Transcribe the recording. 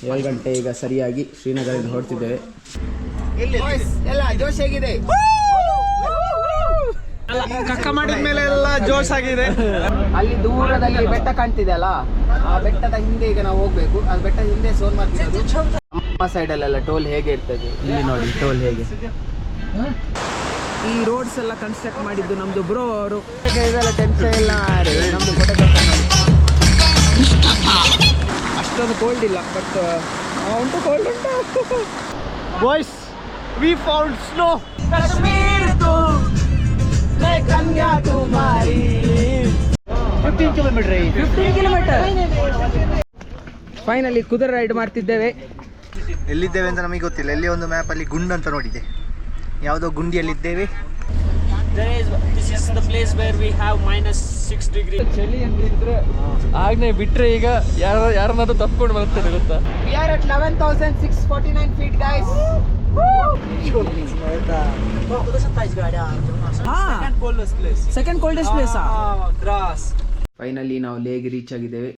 7 ಗಂಟೆ ಈಗ ಸರಿಯಾಗಿ ಶ್ರೀನಗರದಿಂದ ಹೊರಡ್ತಿದ್ದೇವೆ. ಎಲ್ಲ ಜೋಶ್ ಹೇಗಿದೆ? ಕಕ್ಕ ಮಾಡಿದ ಮೇಲೆ ಎಲ್ಲ ಜೋಶ್ ಆಗಿದೆ. ಅಲ್ಲಿ ದೂರದಲ್ಲಿ ಬೆಟ್ಟ ಕಾಣ್ತಿದೆ ಅಲ್ಲ, ಆ ಬೆಟ್ಟದ ಹಿಂದೆ ಈಗ ನಾವು ಹೋಗ್ಬೇಕು. ಆ ಬೆಟ್ಟದ ಹಿಂದೆ ಸೋನ್ಮಾರ್ಗ್ ಇರೋದು. ನಮ್ಮ ಸೈಡಲ್ಲೆಲ್ಲ ಟೋಲ್ ಹೇಗೆ ಇರ್ತದೆ, ಇಲ್ಲಿ ನೋಡಿ ಟೋಲ್ ಹೇಗೆ. ಈ ರೋಡ್ಸ್ ಎಲ್ಲ ಕನ್ಸ್ಟ್ರಕ್ಟ್ ಮಾಡಿದ್ದು ನಮ್ದು ಬ್ರೋ ಅವರು. ಇದೆಲ್ಲ ಟೆನ್ಷನ್ ಇಲ್ಲ, ನಮ್ದು ಅಷ್ಟೊಂದು ಕೋಲ್ಡ್ ಇಲ್ಲ, ಬಟ್ ಉಂಟು ಕೋಲ್ಡ್ ಉಂಟು. Boys, we found snow. Kashmir to Kanyakumari 15 kilometre. Finally ಕುದುರೆ ರೈಡ್ ಮಾಡ್ತಿದ್ದೇವೆ. ಎಲ್ಲಿದ್ದೇವೆ ಅಂತ ನಮಗೆ ಗೊತ್ತಿಲ್ಲ. ಎಲ್ಲಿ ಒಂದು ಮ್ಯಾಪ್ ಅಲ್ಲಿ ಗುಂಡು ಅಂತ ನೋಡಿದೆ, ಯಾವುದೋ ಗುಂಡಿಯಲ್ಲಿದ್ದೇವೆ. This is the place where we have -6 degrees. ಚಳಿ ಅಂತಿದ್ರೆ ಆಗ್ನೇ ಬಿಟ್ರೆ ಈಗ ಯಾರನ್ನಾದ್ರೂ ತಪ್ಪಿಕೊಂಡು ಬರ್ತದೆ ಗೊತ್ತಾ. We are at 11,649 feet, guys. Second coldest place. Grass. Finally ನಾವು ಲೇಗ್ ರೀಚ್ ಆಗಿದ್ದೇವೆ.